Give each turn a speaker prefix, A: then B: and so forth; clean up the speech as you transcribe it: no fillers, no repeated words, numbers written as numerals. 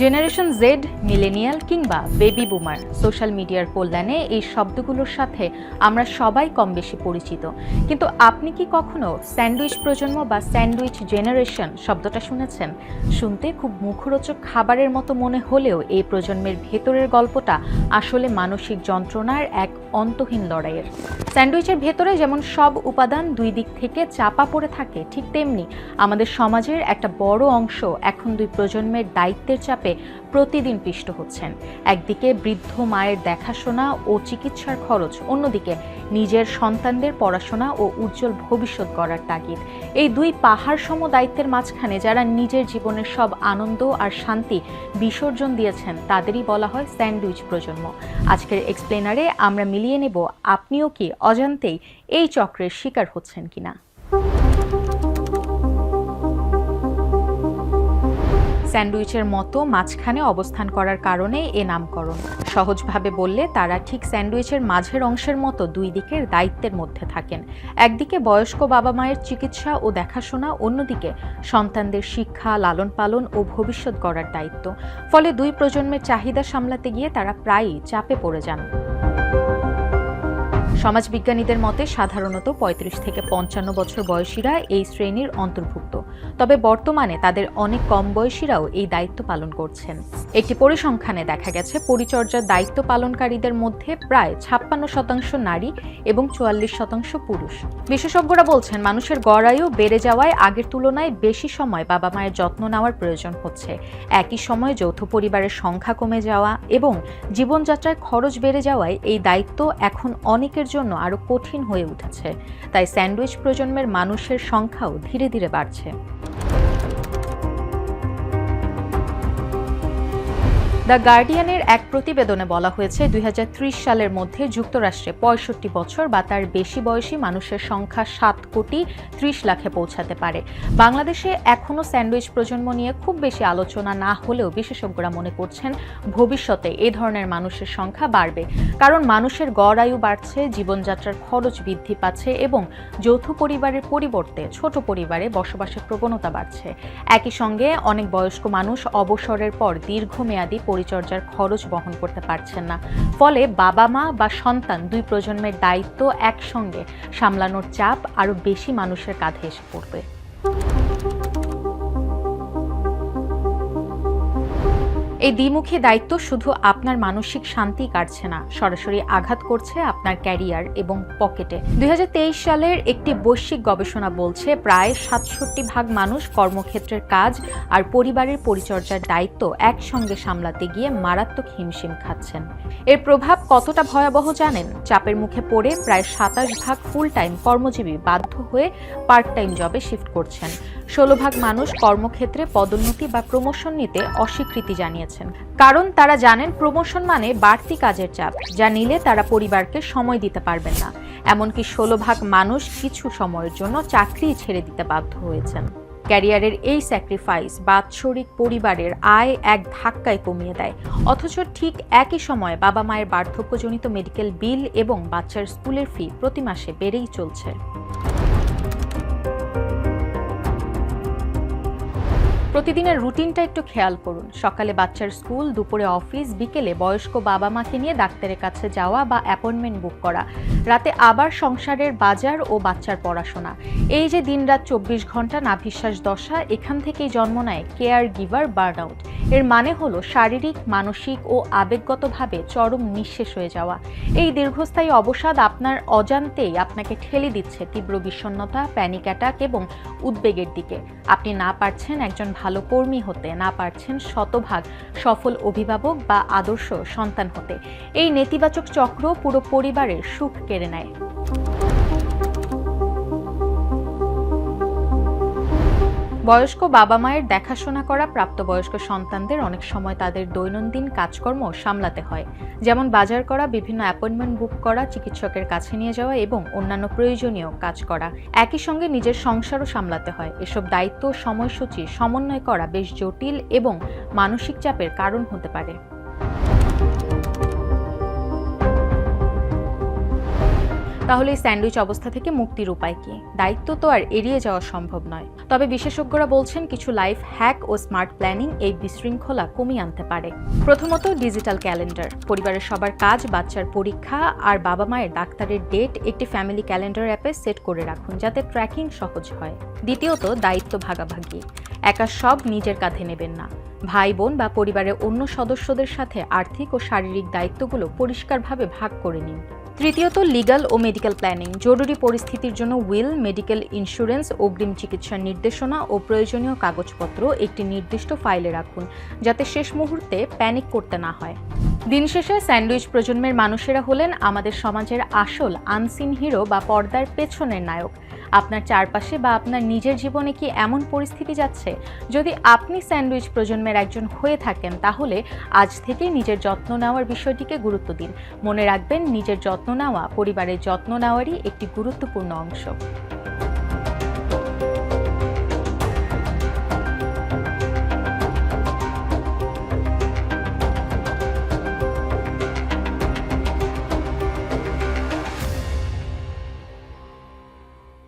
A: Generation Z, millennial কিংবা baby বুমার, social মিডিয়ার কল্যাণে এই শব্দগুলোর সাথে আমরা সবাই কম বেশি পরিচিত। কিন্তু আপনি কি কখনো স্যান্ডউইচ প্রজন্ম বা স্যান্ডউইচ জেনারেশন শব্দটা শুনেছেন? শুনতে খুব মুখরোচক খাবারের মতো মনে হলেও এই প্রজন্মের ভেতরের গল্পটা আসলে মানসিক যন্ত্রণার এক অন্তহীন লড়াইয়ের। স্যান্ডউইচের ভেতরে যেমন সব উপাদান দুই দিক থেকে চাপা পড়ে থাকে, ঠিক তেমনি আমাদের সমাজের একটা বড় অংশ এখন দুই প্রজন্মের দায়িত্বের চাপে প্রতিদিন পিষ্ট হচ্ছেন। একদিকে বৃদ্ধ মায়ের দেখাশোনা ও চিকিৎসার খরচ, অন্যদিকে নিজের সন্তানদের পড়াশোনা ও উজ্জ্বল ভবিষ্যৎ গড়ার তাগিদ। এই দুই পাহাড় সম দায়িত্বের মাঝখানে যারা নিজের জীবনের সব আনন্দ আর শান্তি বিসর্জন দিয়েছেন তাদেরই বলা হয় স্যান্ডউইচ প্রজন্ম। আজকের এক্সপ্লেনারে আমরা মিলিয়ে নেব আপনিও কি অজান্তেই এই চক্রের শিকার হচ্ছেন কিনা। স্যান্ডউইচের মতো মাঝখানে অবস্থান করার কারণে এ নামকরণ। সহজভাবে বললে তারা ঠিক স্যান্ডউইচের মাঝের অংশের মতো দুই দিকের দায়িত্বের মধ্যে থাকেন। একদিকে বয়স্ক বাবা মায়ের চিকিৎসা ও দেখাশোনা, অন্যদিকে সন্তানদের শিক্ষা, লালন পালন ও ভবিষ্যৎ গড়ার দায়িত্ব। ফলে দুই প্রজন্মের চাহিদা সামলাতে গিয়ে তারা প্রায়ই চাপে পড়ে যান। সমাজবিজ্ঞানীদের মতে সাধারণত ৩৫ থেকে ৫৫ বছর বয়সীরা এই শ্রেণীর অন্তর্ভুক্ত। তবে বর্তমানে তাদের অনেক কম বয়সীরাও এই দায়িত্ব পালন করছেন। একটি পরিসংখ্যানে দেখা গেছে পরিচর্যার দায়িত্ব পালনকারীদের মধ্যে প্রায় ৫৬% নারী এবং ৪৪% পুরুষ। বিশেষজ্ঞরা বলছেন মানুষের গড় আয়ু বেড়ে যাওয়ায় আগের তুলনায় বেশি সময় বাবা মায়ের যত্ন নেওয়ার প্রয়োজন হচ্ছে। একই সময় যৌথ পরিবারের সংখ্যা কমে যাওয়া এবং জীবনযাত্রায় খরচ বেড়ে যাওয়ায় এই দায়িত্ব এখন অনেকের জন্য আরো কঠিন হয়ে উঠেছে। তাই স্যান্ডউইচ প্রজন্মের মানুষের সংখ্যাও ধীরে ধীরে বাড়ছে। দ্য গার্ডিয়ানের এক প্রতিবেদনে বলা হয়েছে ২০৩০ সালের মধ্যে যুক্তরাষ্ট্রে ৬৫ বছর বা তার বেশি বয়সী মানুষের সংখ্যা ৭,৩০,০০,০০০-এ পৌঁছাতে পারে। বাংলাদেশে এখনও স্যান্ডউইচ প্রজন্ম নিয়ে খুব বেশি আলোচনা না হলেও বিশেষজ্ঞরা মনে করছেন ভবিষ্যতে এই ধরনের মানুষের সংখ্যা বাড়বে। কারণ মানুষের গড় আয়ু বাড়ছে, জীবনযাত্রার খরচ বৃদ্ধি পাচ্ছে এবং যৌথ পরিবারের পরিবর্তে ছোট পরিবারে বসবাসের প্রবণতা বাড়ছে। একই সঙ্গে অনেক বয়স্ক মানুষ অবসরের পর দীর্ঘমেয়াদী পরিচর্যার খরচ বহন করতে পারছেন না। ফলে বাবা মা বা সন্তান দুই প্রজন্মের দায়িত্ব একসঙ্গে সামলানোর চাপ আরো বেশি মানুষের কাঁধে এসে পড়বে। এই দ্বিমুখী দায়িত্ব শুধু আপনার মানসিক শান্তি কাটছে না, সরাসরি আঘাত করছে আপনার ক্যারিয়ার এবং পকেটে। ২০২৩ সালের একটি বৈশ্বিক গবেষণা বলছে প্রায় ৬৭% মানুষ কর্মক্ষেত্রের কাজ আর পরিবারের পরিচর্যার দায়িত্ব একসঙ্গে সামলাতে গিয়ে মারাত্মক হিমশিম খাচ্ছেন। এর প্রভাব কতটা ভয়াবহ জানেন? চাপের মুখে পড়ে প্রায় ২৭% ফুল টাইম কর্মজীবী বাধ্য হয়ে পার্ট টাইম জবে শিফট করছেন। ১৬% মানুষ কর্মক্ষেত্রে পদোন্নতি বা প্রমোশন নিতে অস্বীকৃতি জানিয়েছেন। কারণ তারা জানেন প্রমোশন মানে বাড়তি কাজের চাপ, যা নিলে তারা পরিবারকে সময় দিতে পারবেন না। এমনকি ১৬% মানুষ কিছু সময়ের জন্য চাকরি ছেড়ে দিতে বাধ্য হয়েছেন। ক্যারিয়ারের এই স্যাক্রিফাইস বাৎসরিক পরিবারের আয় এক ধাক্কায় কমিয়ে দেয়। অথচ ঠিক একই সময় বাবা মায়ের বার্ধক্যজনিত মেডিকেল বিল এবং বাচ্চার স্কুলের ফি প্রতি মাসে বেড়েই চলছে। প্রতিদিনের রুটিনটা একটু খেয়াল করুন। সকালে বাচ্চার স্কুল, দুপুরে অফিস, বিকেলে বয়স্ক বাবা মাকে নিয়ে ডাক্তারের কাছে যাওয়া বা অ্যাপয়েন্টমেন্ট বুক করা, রাতে আবার সংসারের বাজার ও বাচ্চার পড়াশোনা। এই যে দিনরাত ২৪ ঘন্টা নাভিশ্বাস দশা, এখান থেকেই জন্ম নেয় কেয়ার গিভার বার্নআউট। এর মানে হলো শারীরিক, মানসিক ও আবেগগতভাবে চরম নিঃশেষ হয়ে যাওয়া। এই দীর্ঘস্থায়ী অবসাদ আপনার অজান্তেই আপনাকে ঠেলে দিচ্ছে তীব্র বিষণ্ণতা, প্যানিক অ্যাটাক এবং উদ্বেগের দিকে। আপনি না পারছেন একজন ভালো কর্মী হতে, না পারছেন শতভাগ সফল অভিভাবক বা আদর্শ সন্তান হতে। এই নেতিবাচক চক্র পুরো পরিবারের সুখ কেড়ে নেয়। বয়স্ক বাবা মায়ের দেখাশোনা করা প্রাপ্তবয়স্ক সন্তানদের অনেক সময় তাদের দৈনন্দিন কাজকর্ম সামলাতে হয়, যেমন বাজার করা, বিভিন্ন অ্যাপয়েন্টমেন্ট বুক করা, চিকিৎসকের কাছে নিয়ে যাওয়া এবং অন্যান্য প্রয়োজনীয় কাজ করা। একই সঙ্গে নিজের সংসারও সামলাতে হয়। এসব দায়িত্ব সময়সূচি সমন্বয় করা বেশ জটিল এবং মানসিক চাপের কারণ হতে পারে। তাহলে এই স্যান্ডউইচ অবস্থা থেকে মুক্তির উপায় কি? দায়িত্ব তো আর এড়িয়ে যাওয়া সম্ভব নয়। তবে বিশেষজ্ঞরা বলছেন কিছু লাইফ হ্যাক ও স্মার্ট প্ল্যানিং এই বিশৃঙ্খলা কমিয়ে আনতে পারে। প্রথমত, ডিজিটাল ক্যালেন্ডার। পরিবারের সবার কাজ, বাচ্চার পরীক্ষা আর বাবা মায়ের ডাক্তারের ডেট একটি ফ্যামিলি ক্যালেন্ডার অ্যাপে সেট করে রাখুন, যাতে ট্র্যাকিং সহজ হয়। দ্বিতীয়ত, দায়িত্ব ভাগাভাগি। একা সব নিজের কাঁধে নেবেন না। ভাই বোন বা পরিবারের অন্য সদস্যদের সাথে আর্থিক ও শারীরিক দায়িত্বগুলো পরিষ্কারভাবে ভাগ করে নিন। তৃতীয়ত, লিগ্যাল ও মেডিকেল প্ল্যানিং। জরুরি পরিস্থিতির জন্য উইল, মেডিকেল ইন্স্যুরেন্স, অগ্রিম চিকিৎসার নির্দেশনা ও প্রয়োজনীয় কাগজপত্র একটি নির্দিষ্ট ফাইলে রাখুন, যাতে শেষ মুহূর্তে প্যানিক করতে না হয়। দিন শেষে স্যান্ডউইচ প্রজন্মের মানুষেরা হলেন আমাদের সমাজের আসল আনসিন হিরো বা পর্দার পেছনের নায়ক। আপনার চারপাশে বা আপনার নিজের জীবনে কি এমন পরিস্থিতি যাচ্ছে? যদি আপনি স্যান্ডউইচ প্রজন্মের একজন হয়ে থাকেন, তাহলে আজ থেকে নিজের যত্ন নেওয়ার বিষয়টিকে গুরুত্ব দিন। মনে রাখবেন, নিজের যত্ন নেওয়া পরিবারের যত্ন নেওয়ারই একটি গুরুত্বপূর্ণ অংশ।